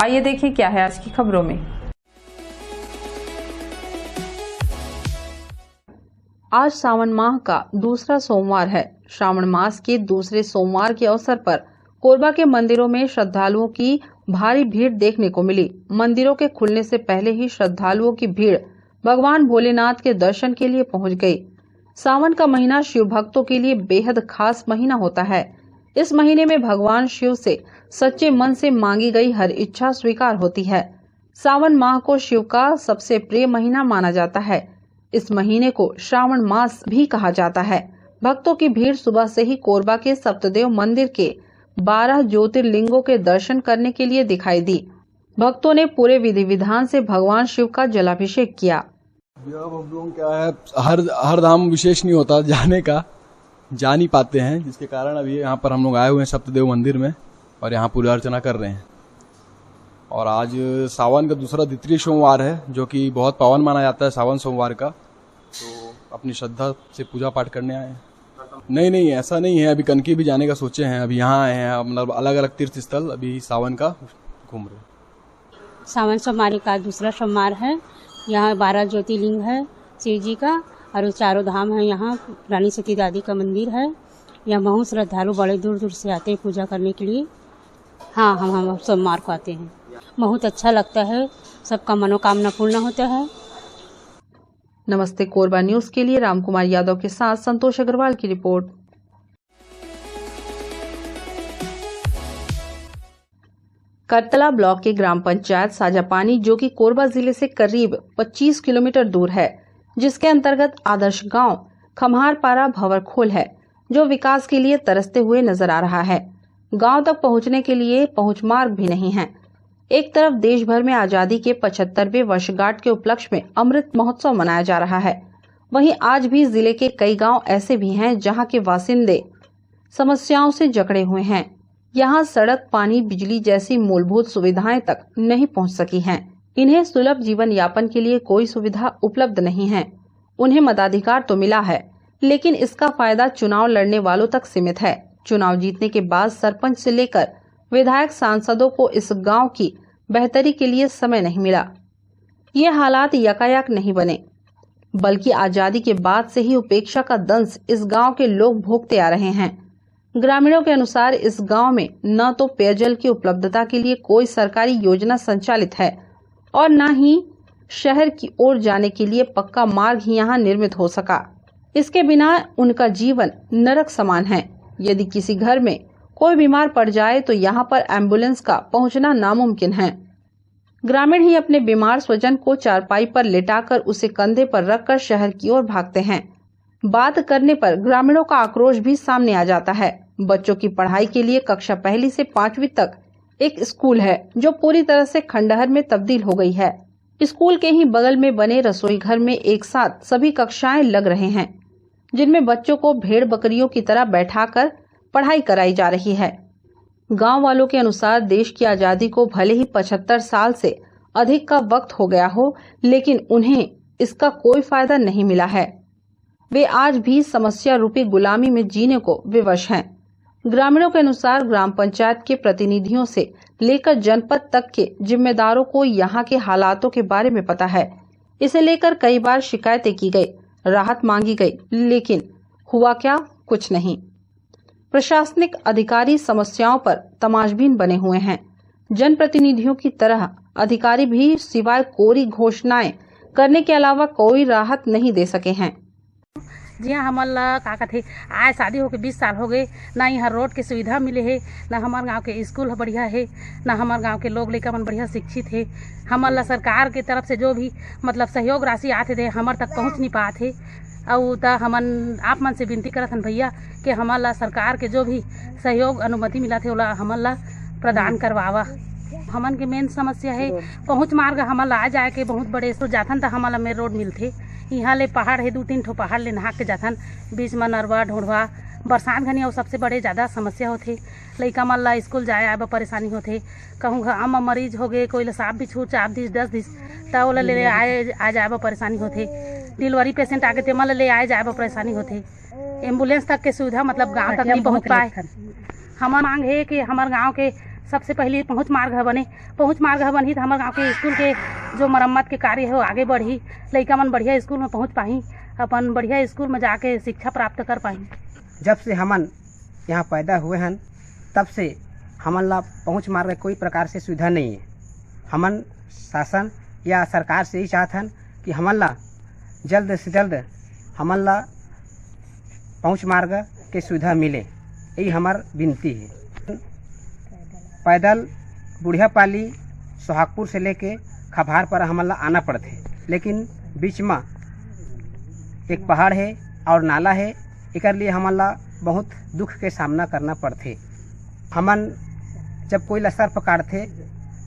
आइए देखिए क्या है आज की खबरों में। आज सावन माह का दूसरा सोमवार है। श्रावण मास के दूसरे सोमवार के अवसर पर कोरबा के मंदिरों में श्रद्धालुओं की भारी भीड़ देखने को मिली। मंदिरों के खुलने से पहले ही श्रद्धालुओं की भीड़ भगवान भोलेनाथ के दर्शन के लिए पहुंच गई। सावन का महीना शिव भक्तों के लिए बेहद खास महीना होता है। इस महीने में भगवान शिव से सच्चे मन से मांगी गई हर इच्छा स्वीकार होती है। सावन माह को शिव का सबसे प्रिय महीना माना जाता है। इस महीने को श्रावण मास भी कहा जाता है। भक्तों की भीड़ सुबह से ही कोरबा के सप्तदेव मंदिर के 12 ज्योतिर्लिंगों के दर्शन करने के लिए दिखाई दी। भक्तों ने पूरे विधि विधान से भगवान शिव का जलाभिषेक किया। हम लोग क्या है, हर धाम विशेष नहीं होता जाने का, जा नहीं पाते हैं, जिसके कारण अभी यहाँ पर हम लोग आए हुए हैं सप्तदेव मंदिर में और यहाँ पूजा अर्चना कर रहे हैं। और आज सावन का दूसरा द्वितीय सोमवार है, जो कि बहुत पावन माना जाता है सावन सोमवार का। तो अपनी श्रद्धा से पूजा पाठ करने आए हैं। नहीं, ऐसा नहीं है। अभी कनकी भी जाने का सोचे हैं। अभी यहाँ आए हैं, मतलब अलग अलग तीर्थ स्थल अभी सावन का घूम रहे हैं। सावन सोमवार का दूसरा सोमवार है। यहाँ 12 ज्योतिर्लिंग है शिव जी का, और चारों धाम है। यहाँ रानी सती दादी का मंदिर है। यहाँ बहुत श्रद्धालु बड़े दूर दूर से आते हैं पूजा करने के लिए। हाँ, हम सोमवार को आते हैं। बहुत अच्छा लगता है, सबका मनोकामना पूर्ण होता है। नमस्ते कोरबा न्यूज के लिए रामकुमार यादव के साथ संतोष अग्रवाल की रिपोर्ट। करतला ब्लॉक के ग्राम पंचायत साजापानी, जो कि कोरबा जिले से करीब 25 किलोमीटर दूर है, जिसके अंतर्गत आदर्श गांव खम्हारपारा भंवरखोल है, जो विकास के लिए तरसते हुए नजर आ रहा है। गांव तक पहुंचने के लिए पहुंच मार्ग भी नहीं है। एक तरफ देश भर में आजादी के 75वें वर्षगांठ के उपलक्ष्य में अमृत महोत्सव मनाया जा रहा है, वहीं आज भी जिले के कई गांव ऐसे भी हैं जहां के बासिंदे समस्याओं से जकड़े हुए हैं। यहां सड़क, पानी, बिजली जैसी मूलभूत सुविधाएं तक नहीं पहुंच सकी हैं। इन्हें सुलभ जीवन यापन के लिए कोई सुविधा उपलब्ध नहीं है। उन्हें मताधिकार तो मिला है, लेकिन इसका फायदा चुनाव लड़ने वालों तक सीमित है। चुनाव जीतने के बाद सरपंच से लेकर विधायक, सांसदों को इस गांव की बेहतरी के लिए समय नहीं मिला। ये हालात यकायक नहीं बने, बल्कि आजादी के बाद से ही उपेक्षा का दंश इस गांव के लोग भोगते आ रहे हैं। ग्रामीणों के अनुसार इस गांव में न तो पेयजल की उपलब्धता के लिए कोई सरकारी योजना संचालित है और न ही शहर की ओर जाने के लिए पक्का मार्ग ही यहाँ निर्मित हो सका। इसके बिना उनका जीवन नरक समान है। यदि किसी घर में कोई बीमार पड़ जाए तो यहाँ पर एम्बुलेंस का पहुँचना नामुमकिन है। ग्रामीण ही अपने बीमार स्वजन को चारपाई पर लेटाकर उसे कंधे पर रखकर शहर की ओर भागते हैं। बात करने पर ग्रामीणों का आक्रोश भी सामने आ जाता है। बच्चों की पढ़ाई के लिए कक्षा 1 से 5वीं तक एक स्कूल है, जो पूरी तरह से खंडहर में तब्दील हो गई है। स्कूल के ही बगल में बने रसोई घर में एक साथ सभी कक्षाएं लग रहे हैं, जिनमें बच्चों को भेड़ बकरियों की तरह बैठाकर पढ़ाई कराई जा रही है। गांव वालों के अनुसार देश की आजादी को भले ही 75 साल से अधिक का वक्त हो गया हो, लेकिन उन्हें इसका कोई फायदा नहीं मिला है। वे आज भी समस्या रूपी गुलामी में जीने को विवश हैं। ग्रामीणों के अनुसार ग्राम पंचायत के प्रतिनिधियों से लेकर जनपद तक के जिम्मेदारों को यहाँ के हालातों के बारे में पता है। इसे लेकर कई बार शिकायतें की गई, राहत मांगी गई, लेकिन हुआ क्या? कुछ नहीं। प्रशासनिक अधिकारी समस्याओं पर तमाशबीन बने हुए हैं। जनप्रतिनिधियों की तरह अधिकारी भी सिवाय कोरी घोषणाएं करने के अलावा कोई राहत नहीं दे सके हैं। जी हाँ, हमारा का कहते आज शादी होके 20 साल हो गए, ना यहाँ रोड के सुविधा मिले है, ना हमारे गांव के स्कूल बढ़िया है, ना हमारे गांव के लोग लेकर मन बढ़िया शिक्षित है। हमारा सरकार के तरफ से जो भी मतलब सहयोग राशि आते थे हमारे तक पहुँच नहीं पाते। और तो हमन आप मन से विनती करत हन भैया कि हमारा सरकार के जो भी सहयोग अनुमति मिला थे ओला हमारा प्रदान करवावा। हमन के मेन समस्या है पहुँच मार्ग। हमारा आ जाए के बहुत बड़े सो जाथन तो हमारा में रोड मिलते। यहाँ ले पहाड़ है, 2-3 ठो पहाड़ ले नहा के जाथन, बीच में नरवा ढोड़वा बरसात घनी और सबसे बड़े ज़्यादा समस्या होते। लइका मन ला स्कूल जाए आए परेशानी होते। कहूँ घर में मरीज हो गए, कोई सांप भी छूट 4 दिन 10 दिन तो ओला ले आए आ जाए परेशानी होते। डिलीवरी पेशेंट आगे तेमा ले आए जाए परेशानी होते। एम्बुलेंस तक के सुविधा मतलब गाँव तक नहीं पहुँच पाए। हमार मांग है कि हमारे गाँव के सबसे पहले पहुँच मार्ग बने, पहुँच मार्ग बनी तो हमारे गाँव के स्कूल के जो मरम्मत के कार्य है वो आगे बढ़ी, लड़का मन बढ़िया स्कूल में पहुँच पाई, अपन बढ़िया स्कूल में जाके शिक्षा प्राप्त कर पाई। जब से हमन यहाँ पैदा हुए हैं तब से हमन ला पहुँच मार्ग के कोई प्रकार से सुविधा नहीं है। हमन शासन या सरकार से ही चाहते हैं कि हमन ला जल्द से जल्द हमन ला पहुँच मार्ग के सुविधा मिले, यही हमार विनती है। पैदल बुढ़िया पाली सोहागपुर से लेके खभार पर हमन ला आना पड़ते, लेकिन बीच में एक पहाड़ है और नाला है, एक लिए हमन ला बहुत दुख के सामना करना पड़ते। हमन जब कोई लसर पकाड़ते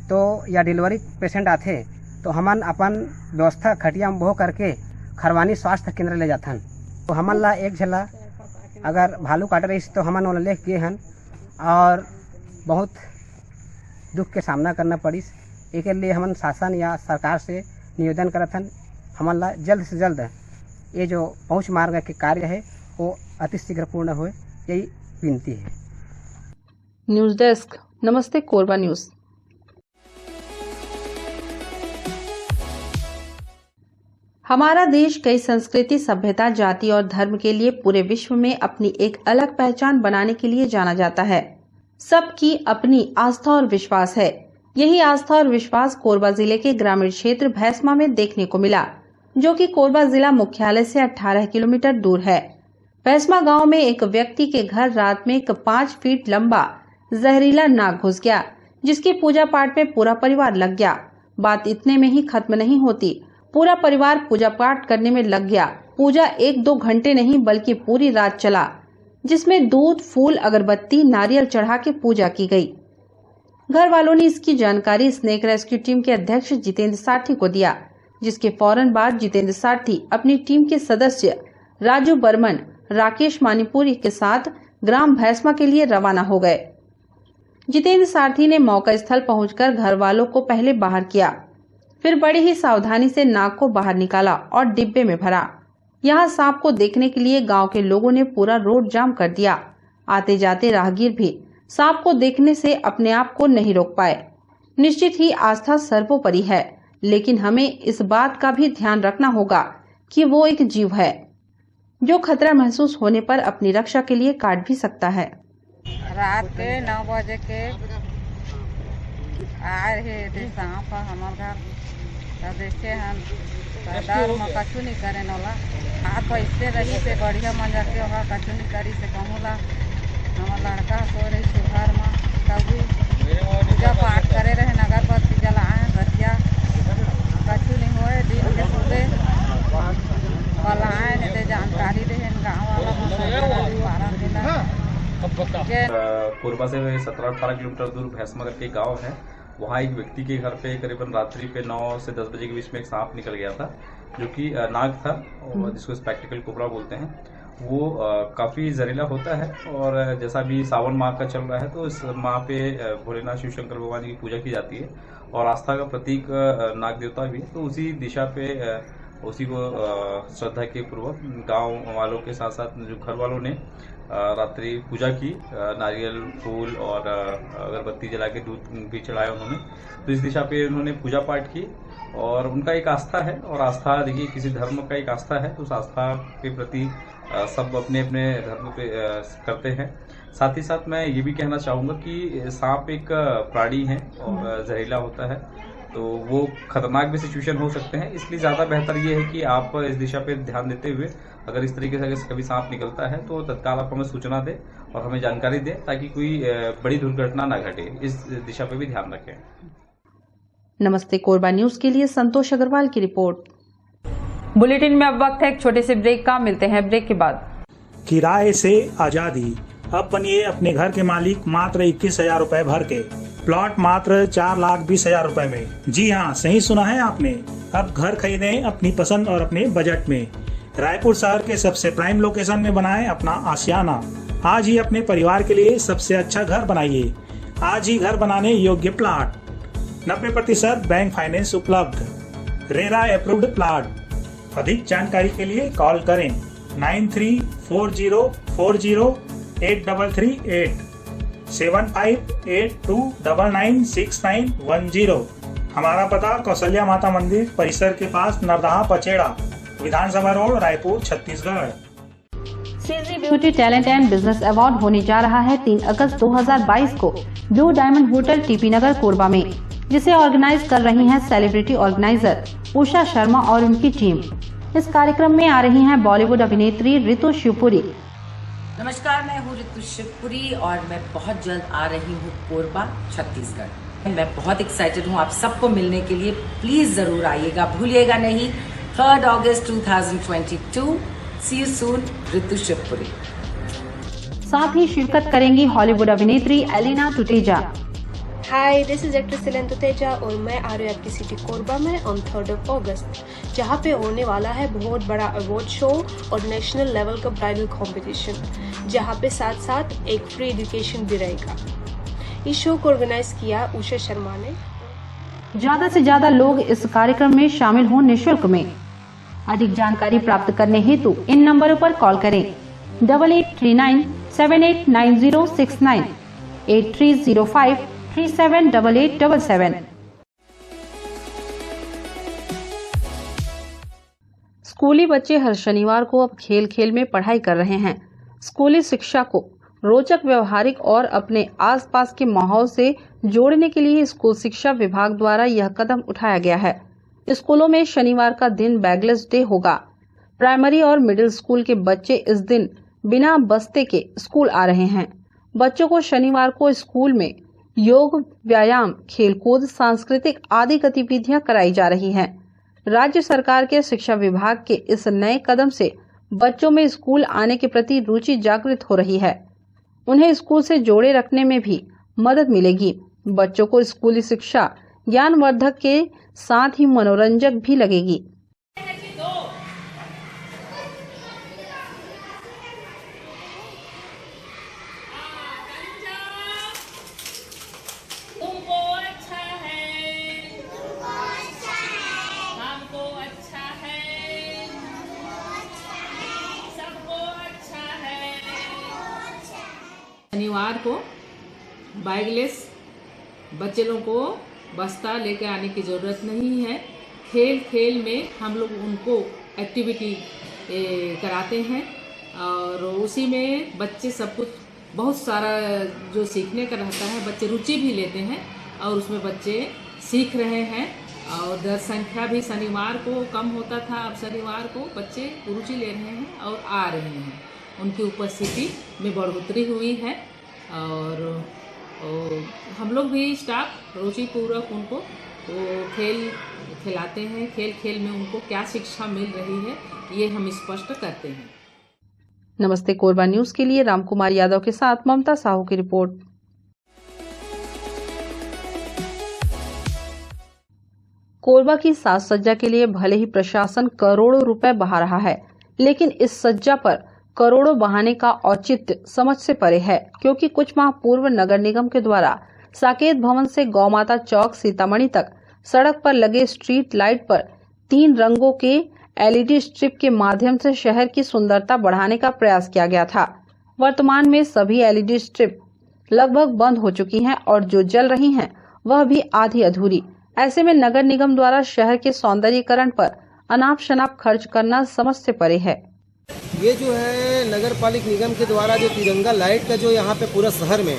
तो या डिलीवरी पेशेंट आते तो हमन अपन व्यवस्था खटिया में बो करके खरवानी स्वास्थ्य केंद्र ले जाथन। तो हमन ला एक झला अगर भालू काट रही तो हमन वाला लेके गए हन और बहुत दुख के सामना करना पड़िस। एक लिए हमन शासन या सरकार से निवेदन करत हन हमन ला जल्द से जल्द ये जो पहुँच मार्ग के कार्य है वो अतिशीघ्र पूर्ण हो, यही विनती है। न्यूज डेस्क, नमस्ते कोरबा न्यूज। हमारा देश कई संस्कृति, सभ्यता, जाति और धर्म के लिए पूरे विश्व में अपनी एक अलग पहचान बनाने के लिए जाना जाता है। सबकी अपनी आस्था और विश्वास है। यही आस्था और विश्वास कोरबा जिले के ग्रामीण क्षेत्र भैंसमा में देखने को मिला, जो कि कोरबा जिला मुख्यालय से 18 किलोमीटर दूर है। भैंसमा गांव में एक व्यक्ति के घर रात में एक 5 फीट लंबा जहरीला नाग घुस गया, जिसकी पूजा पाठ में पूरा परिवार लग गया। बात इतने में ही खत्म नहीं होती, पूरा परिवार पूजा पाठ करने में लग गया। पूजा 1-2 घंटे नहीं बल्कि पूरी रात चला, जिसमें दूध, फूल, अगरबत्ती, नारियल चढ़ा के पूजा की गई। घर वालों ने इसकी जानकारी स्नेक रेस्क्यू टीम के अध्यक्ष जितेंद्र साठी को दिया, जिसके फौरन बाद जितेंद्र साठी अपनी टीम के सदस्य राजू बर्मन, राकेश मानीपुरी के साथ ग्राम भैंसमा के लिए रवाना हो गए। जितेंद्र सारथी ने मौका स्थल पहुंचकर घर वालों को पहले बाहर किया, फिर बड़ी ही सावधानी से नाग को बाहर निकाला और डिब्बे में भरा। यहाँ सांप को देखने के लिए गांव के लोगों ने पूरा रोड जाम कर दिया। आते जाते राहगीर भी सांप को देखने से अपने आप को नहीं रोक पाए। निश्चित ही आस्था सर्वोपरि है, लेकिन हमें इस बात का भी ध्यान रखना होगा कि वो एक जीव है जो खतरा महसूस होने पर अपनी रक्षा के लिए काट भी सकता है। रात के 9 बजे के आए रहे सांप हमार घर, तब देखे हम डर में कछु नहीं करे नला। हाथ पैसे रही से बढ़िया मजा के होगा, कछु नहीं करी से कहूँला। हमार लड़का सो रही से घर में, तभी पूजा पाठ करे रहे, नगर बत्ती जलाए रतिया, कछु नहीं हुए। दिन के सुबह बलाए नहीं जानकारी रहे गाँव वाला कोरबा से 17-18 किलोमीटर दूर भैंसमा करके गांव है। वहाँ एक व्यक्ति के घर पे करीबन रात्रि पे 9 से 10 बजे के बीच में एक सांप निकल गया था, जो कि नाग था, और जिसको स्पेक्टिकल कोबरा बोलते हैं। वो काफ़ी जहरीला होता है, और जैसा भी सावन माह का चल रहा है तो इस माह पे भोलेनाथ शिव शंकर भगवान जी की पूजा की जाती है, और आस्था का प्रतीक नाग देवता भी। तो उसी दिशा पे उसी को श्रद्धा के पूर्वक गांव वालों के साथ साथ जो घर वालों ने रात्रि पूजा की, नारियल, फूल और अगरबत्ती जला के दूध भी चढ़ाया उन्होंने। तो इस दिशा पे उन्होंने पूजा पाठ की, और उनका एक आस्था है, और आस्था देखिए किसी धर्म का एक आस्था है, तो उस आस्था के प्रति सब अपने अपने धर्म पे करते हैं। साथ ही साथ मैं ये भी कहना चाहूँगा कि सांप एक प्राणी है और जहरीला होता है, तो वो खतरनाक भी सिचुएशन हो सकते हैं। इसलिए ज़्यादा बेहतर ये है कि आप इस दिशा पे ध्यान देते हुए, अगर इस तरीके से अगर कभी सांप निकलता है तो तत्काल आप हमें सूचना दें और हमें जानकारी दें, ताकि कोई बड़ी दुर्घटना ना घटे। इस दिशा पे भी ध्यान रखें। नमस्ते कोरबा न्यूज के लिए संतोष अग्रवाल की रिपोर्ट। बुलेटिन में अब वक्त है एक छोटे से ब्रेक का, मिलते हैं ब्रेक के बाद। किराए से आजादी, अब बनिए अपने घर के मालिक मात्र 21,000 रूपए भर के। प्लॉट मात्र 4,20,000 रूपए में। जी हाँ, सही सुना है आपने। अब घर खरीदें अपनी पसंद और अपने बजट में। रायपुर शहर के सबसे प्राइम लोकेशन में बनाएं अपना आशियाना। आज ही अपने परिवार के लिए सबसे अच्छा घर बनाइए। आज ही घर बनाने योग्य प्लाट, 90% बैंक फाइनेंस उपलब्ध, रेरा अप्रूव्ड प्लाट। अधिक जानकारी के लिए कॉल करें 9340408338। 7582996910। हमारा पता कौशल्या माता मंदिर परिसर के पास Nardaha Pacheda, Vidhansabha road, Raipur, Chhattisgarh. CG beauty talent and business award होने जा रहा है 3 अगस्त 2022 को blue diamond hotel TP Nagar Korba में, जिसे ऑर्गेनाइज कर रही हैं सेलिब्रिटी ऑर्गेनाइजर उषा शर्मा और उनकी टीम। इस कार्यक्रम में आ रही हैं बॉलीवुड अभिनेत्री रितु शिवपुरी। नमस्कार, मैं हूँ रितु शिवपुरी और मैं बहुत जल्द आ रही हूँ कोरबा, छत्तीसगढ़। मैं बहुत एक्साइटेड हूँ आप सबको मिलने के लिए। प्लीज जरूर आइएगा, भूलिएगा नहीं। 3 अगस्त 2022। See you soon, Ritu Shivpuri. साथ ही शिरकत करेंगी हॉलीवुड अभिनेत्री Elina Tuteja. Hi, this is actress Elina Tuteja और मैं आ रही हूँ आपकी सिटी कोरबा में ऑन 3 अगस्त, जहाँ पे होने वाला है बहुत बड़ा अवार्ड शो और नेशनल लेवल का ब्राइडल कंपटीशन, जहाँ पे साथ साथ एक फ्री एजुकेशन भी रहेगा। इस शो को ऑर्गेनाइज किया उषा शर्मा ने। ज्यादा से ज्यादा लोग इस कार्यक्रम में शामिल हों निःशुल्क में। अधिक जानकारी प्राप्त करने हेतु इन नंबरों पर कॉल करें 8839789069, 8305378877। स्कूली बच्चे हर शनिवार को अब खेल खेल में पढ़ाई कर रहे हैं। स्कूली शिक्षा को रोचक, व्यवहारिक और अपने आसपास के माहौल से जोड़ने के लिए स्कूल शिक्षा विभाग द्वारा यह कदम उठाया गया है। स्कूलों में शनिवार का दिन बैगलेस डे होगा। प्राइमरी और मिडिल स्कूल के बच्चे इस दिन बिना बस्ते के स्कूल आ रहे हैं। बच्चों को शनिवार को स्कूल में योग, व्यायाम, खेलकूद, सांस्कृतिक आदि गतिविधियां कराई जा रही हैं। राज्य सरकार के शिक्षा विभाग के इस नए कदम से बच्चों में स्कूल आने के प्रति रुचि जागृत हो रही है। उन्हें स्कूल से जोड़े रखने में भी मदद मिलेगी। बच्चों को स्कूली शिक्षा ज्ञानवर्धक के साथ ही मनोरंजक भी लगेगी। शनिवार को बैगलेस बच्चे लोगों को बस्ता लेके आने की ज़रूरत नहीं है। खेल खेल में हम लोग उनको एक्टिविटी कराते हैं और उसी में बच्चे सब कुछ बहुत सारा जो सीखने का रहता है, बच्चे रुचि भी लेते हैं और उसमें बच्चे सीख रहे हैं। और दर संख्या भी शनिवार को कम होता था, अब शनिवार को बच्चे रुचि ले रहे हैं और आ रहे हैं। उनकी उपस्थिति में बढ़ोतरी हुई है और हम लोग भी स्टाफ रुचिपूर्वक उनको खेल खिलाते हैं। खेल खेल में उनको क्या शिक्षा मिल रही है ये हम स्पष्ट करते हैं। नमस्ते कोरबा न्यूज के लिए रामकुमार यादव के साथ ममता साहू की रिपोर्ट। कोरबा की साज सज्जा के लिए भले ही प्रशासन करोड़ों रुपए बहा रहा है, लेकिन इस सज्जा पर करोड़ों बहाने का औचित्य समझ से परे है, क्योंकि कुछ माह पूर्व नगर निगम के द्वारा साकेत भवन से गौमाता चौक सीतामढ़ी तक सड़क पर लगे स्ट्रीट लाइट पर 3 रंगों के एलईडी स्ट्रिप के माध्यम से शहर की सुंदरता बढ़ाने का प्रयास किया गया था। वर्तमान में सभी एलईडी स्ट्रिप लगभग बंद हो चुकी हैं और जो जल रही हैं वह भी आधी अधूरी। ऐसे में नगर निगम द्वारा शहर के सौंदर्यीकरण पर अनाप शनाप खर्च करना समझ से परे है। ये जो है नगर पालिक निगम के द्वारा जो तिरंगा लाइट का जो यहाँ पे पूरा शहर में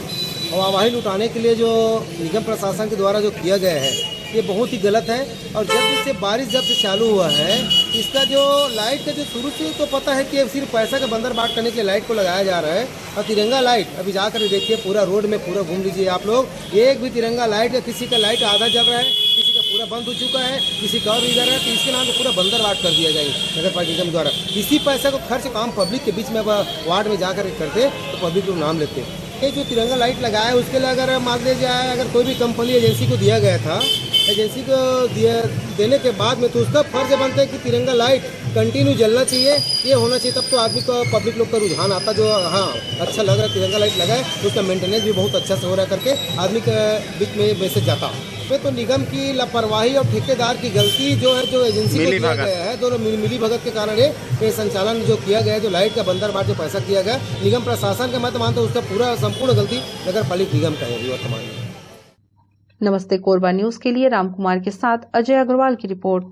आवाही लुटाने के लिए जो निगम प्रशासन के द्वारा जो किया गया है, ये बहुत ही गलत है। और जब से बारिश जब से चालू हुआ है, इसका जो लाइट का जो शुरू से तो पता है कि सिर्फ पैसा का बंदर बाट करने के लिए लाइट को लगाया जा रहा है। और तिरंगा लाइट अभी जाकर देखिए पूरा रोड में पूरा घूम लीजिए आप लोग, एक भी तिरंगा लाइट या किसी का लाइट आधा जल रहा है, किसी का पूरा बंद हो चुका है, किसी का और इधर है, तो इसके नाम पे पूरा बंदर बाट कर दिया जाए नगर पालिका निगम द्वारा। इसी पैसा को खर्च काम पब्लिक के बीच में वार्ड में जाकर करते तो पब्लिक लोग नाम लेते। ये जो तिरंगा लाइट लगाया है उसके लिए अगर मान लिया जाए, अगर कोई भी कंपनी एजेंसी को दिया गया था, एजेंसी को देने के बाद में तो उसका फर्ज बनता है कि तिरंगा लाइट कंटिन्यू जलना चाहिए, ये होना चाहिए। तब तो आदमी को पब्लिक लोग का रुझान आता जो हाँ अच्छा लग रहा है तिरंगा लाइट लगाए, तो उसका मेंटेनेंस भी बहुत अच्छा से हो रहा करके आदमी के बीच में मैसेज जाता। इसमें तो निगम की लापरवाही और ठेकेदार की गलती जो है, जो एजेंसी को किया गया है, दोनों मिली भगत के कारण ये संचालन जो किया गया है, जो लाइट का बंदर बांट जो पैसा किया गया, निगम प्रशासन का मैं तो मानता हूँ उसका पूरा संपूर्ण गलती नगर पालिका निगम का है वर्तमान में। नमस्ते कोरबा न्यूज के लिए रामकुमार के साथ अजय अग्रवाल की रिपोर्ट।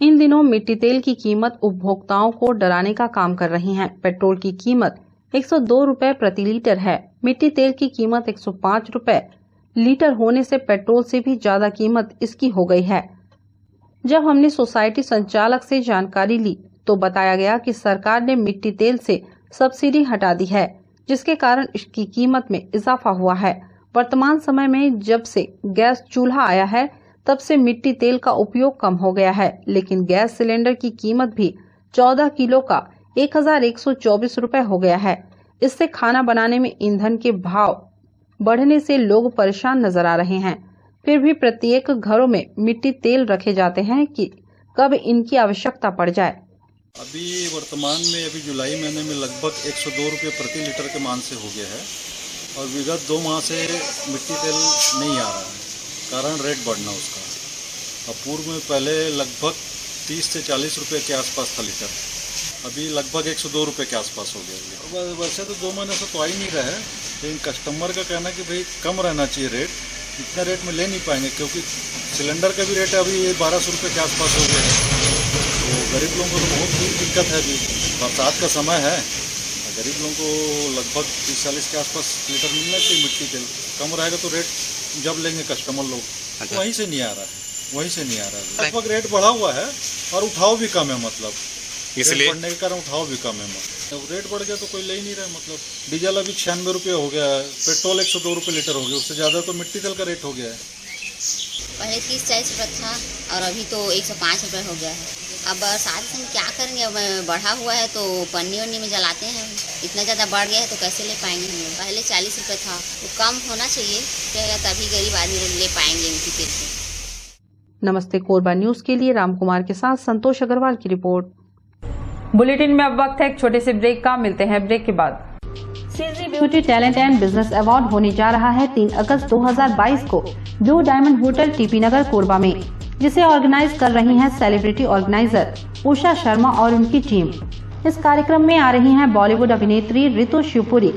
इन दिनों मिट्टी तेल की कीमत उपभोक्ताओं को डराने का काम कर रही है। पेट्रोल की कीमत 102 रुपए प्रति लीटर है। मिट्टी तेल की कीमत 105 रुपए लीटर होने से पेट्रोल से भी ज्यादा कीमत इसकी हो गई है। जब हमने सोसाइटी संचालक से जानकारी ली तो बताया गया कि सरकार ने मिट्टी तेल से सब्सिडी हटा दी है, जिसके कारण इसकी कीमत में इजाफा हुआ है। वर्तमान समय में जब से गैस चूल्हा आया है तब से मिट्टी तेल का उपयोग कम हो गया है, लेकिन गैस सिलेंडर की कीमत भी 14 किलो का 1124 रुपए हो गया है। इससे खाना बनाने में ईंधन के भाव बढ़ने से लोग परेशान नजर आ रहे हैं। फिर भी प्रत्येक घरों में मिट्टी तेल रखे जाते हैं कि कब इनकी आवश्यकता पड़ जाए। अभी वर्तमान में अभी जुलाई महीने में लगभग 102 रुपये प्रति लीटर के मान से हो गया है और विगत 2 माह से मिट्टी तेल नहीं आ रहा है, कारण रेट बढ़ना उसका। अब पूर्व में पहले लगभग 30 से 40 रुपये के आसपास था लीटर, अभी लगभग 102 रुपये के आसपास हो गया। वैसे तो 2 महीने से तो आ ही नहीं रहा है, लेकिन कस्टमर का कहना है कि भाई कम रहना चाहिए रेट, इतना रेट में ले नहीं पाएंगे क्योंकि सिलेंडर का भी रेट अभी 1200 रुपये के आसपास हो गया है। तो गरीब लोगों को तो बहुत दिक्कत है। अभी बरसात का समय है, गरीब लोगों को लगभग 30-40 के आसपास लीटर मिलना चाहिए मिट्टी तेल। कम रहेगा तो रेट जब लेंगे कस्टमर लोग, तो वहीं से नहीं आ रहा है, वहीं से नहीं आ रहा है। लगभग रेट बढ़ा हुआ है और उठाव भी कम है, मतलब इसलिए बढ़ने के कारण उठाव भी कम है। मतलब रेट बढ़ गया तो कोई ले ही नहीं रहा है। मतलब डीजल अभी 96 रुपये हो गया है, पेट्रोल 102 रुपये लीटर हो गया, उससे ज़्यादा तो मिट्टी तेल का रेट हो गया है। पहले 30-40 रुपये था और अभी तो 105 रुपये हो गया है। अब बरसात में क्या करेंगे, अब बढ़ा हुआ है तो पन्नी वन्नी में जलाते हैं। इतना ज़्यादा बढ़ गया है तो कैसे ले पाएंगे हम लोग। पहले 40 रुपये था, तो कम होना चाहिए तभी गरीब आदमी ले पाएंगे उनकी तेल से। नमस्ते कोरबा न्यूज के लिए रामकुमार के साथ संतोष अग्रवाल की रिपोर्ट। बुलेटिन में अब वक्त है एक छोटे से ब्रेक का, मिलते हैं ब्रेक के बाद। CG beauty talent and business award होने जा रहा है 3 अगस्त 2022 को blue diamond hotel TP Nagar Korba में, जिसे ऑर्गेनाइज कर रही हैं सेलिब्रिटी ऑर्गेनाइजर उषा शर्मा और उनकी टीम। इस कार्यक्रम में आ रही हैं बॉलीवुड अभिनेत्री रितु शिवपुरी।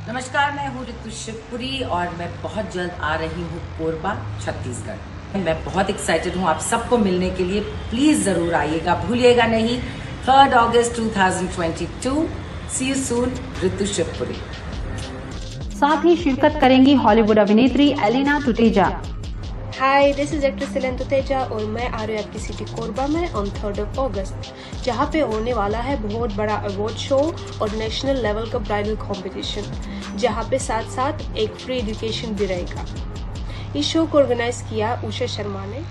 नमस्कार, मैं हूँ रितु शिवपुरी और मैं बहुत जल्द आ रही हूँ कोरबा, छत्तीसगढ़। मैं बहुत एक्साइटेड हूँ आप सबको मिलने के लिए। प्लीज जरूर आइएगा, भूलिएगा नहीं। 3 अगस्त 2022। See you soon, Ritu Shivpuri. साथ ही शिरकत करेंगी हॉलीवुड अभिनेत्री Elina Tuteja. Hi, this is actress सिलेंत तुतेजा और मैं आ रही हूँ आपकी सिटी कोरबा में ऑन 3 अगस्त, जहाँ पे होने वाला है बहुत बड़ा अवार्ड शो और नेशनल लेवल का ब्राइडल कंपटीशन, जहाँ पे साथ साथ एक फ्री एजुकेशन भी रहेगा। इस शो को ऑर्गेनाइज किया उषा शर्मा ने।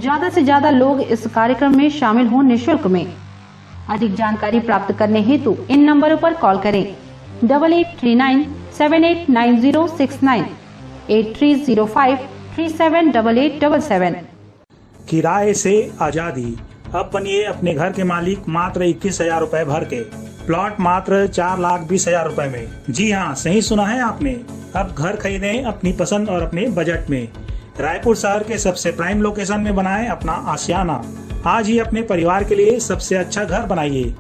ज्यादा से ज्यादा लोग इस कार्यक्रम में शामिल हों निःशुल्क में। अधिक जानकारी प्राप्त करने हेतु इन नंबरों पर कॉल करें 8839789069, 8305378877। किराए से आजादी। अब बनिए अपने घर के मालिक मात्र 21,000 रुपए भर के। प्लॉट मात्र 4,20,000 रुपए में। जी हाँ, सही सुना है आपने। अब घर खरीदें अपनी पसंद और अपने बजट में। रायपुर शहर के सबसे प्राइम लोकेशन में बनाएं अपना आशियाना। आज ही अपने परिवार के लिए सबसे अच्छा घर बनाइए।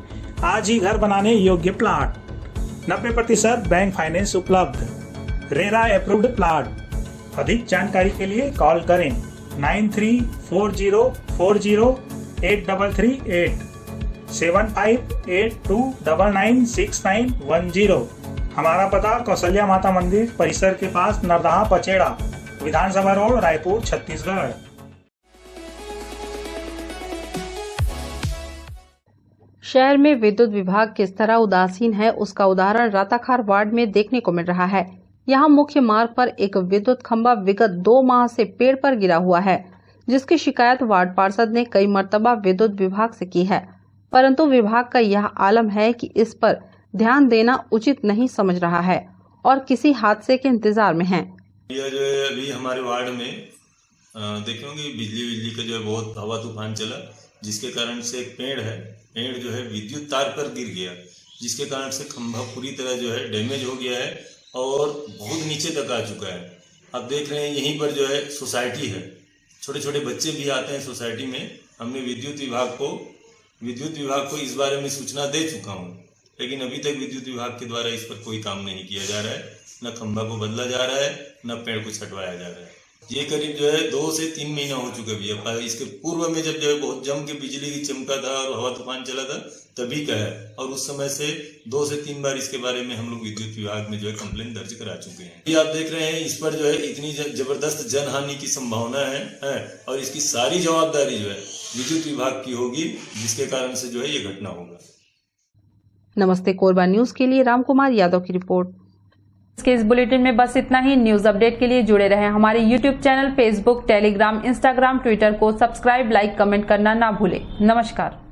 आज ही घर बनाने योग्य प्लाट। 90% बैंक फाइनेंस उपलब्ध। RERA approved plot. अधिक जानकारी के लिए कॉल करें 9340408338 7582996910। हमारा पता कौशल्या माता मंदिर परिसर के पास, नरदहा पचेड़ा, विधानसभा रोड, रायपुर, छत्तीसगढ़। शहर में विद्युत विभाग किस तरह उदासीन है, उसका उदाहरण राताखार वार्ड में देखने को मिल रहा है। यहाँ मुख्य मार्ग पर एक विद्युत खंभा विगत 2 माह से पेड़ पर गिरा हुआ है, जिसकी शिकायत वार्ड पार्षद ने कई मर्तबा विद्युत विभाग से की है, परंतु विभाग का यह आलम है कि इस पर ध्यान देना उचित नहीं समझ रहा है और किसी हादसे के इंतजार में है। यह जो है अभी हमारे वार्ड में देखेंगे बिजली का जो है बहुत हवा तूफान चला, जिसके कारण से एक पेड़ जो है विद्युत तार पर गिर गया, जिसके कारण से खंभा पूरी तरह जो है डैमेज हो गया है और बहुत नीचे तक आ चुका है। आप देख रहे हैं यहीं पर जो है सोसाइटी है, छोटे छोटे बच्चे भी आते हैं सोसाइटी में। हमने विद्युत विभाग को इस बारे में सूचना दे चुका हूँ, लेकिन अभी तक विद्युत विभाग के द्वारा इस पर कोई काम नहीं किया जा रहा है। न खंभा को बदला जा रहा है, न पेड़ को छटवाया जा रहा है। ये करीब जो है 2 से 3 महीना हो चुका भी है। इसके पूर्व में जब जो है बहुत जम के बिजली की चमका था और हवा तूफान चला था तभी का है, और उस समय से 2 से 3 बार इसके बारे में हम लोग विद्युत विभाग में जो है कंप्लेन दर्ज करा चुके हैं। ये आप देख रहे हैं, इस पर जो है इतनी जबरदस्त जनहानि की संभावना है और इसकी सारी जवाबदारी जो है विद्युत विभाग की होगी, जिसके कारण से जो है ये घटना होगा। नमस्ते कोरबा न्यूज के लिए रामकुमार यादव की रिपोर्ट। इसके इस बुलेटिन में बस इतना ही। न्यूज अपडेट के लिए जुड़े रहें हमारे YouTube channel, Facebook, Telegram, Instagram, Twitter को सब्सक्राइब, लाइक, कमेंट करना ना भूलें। नमस्कार।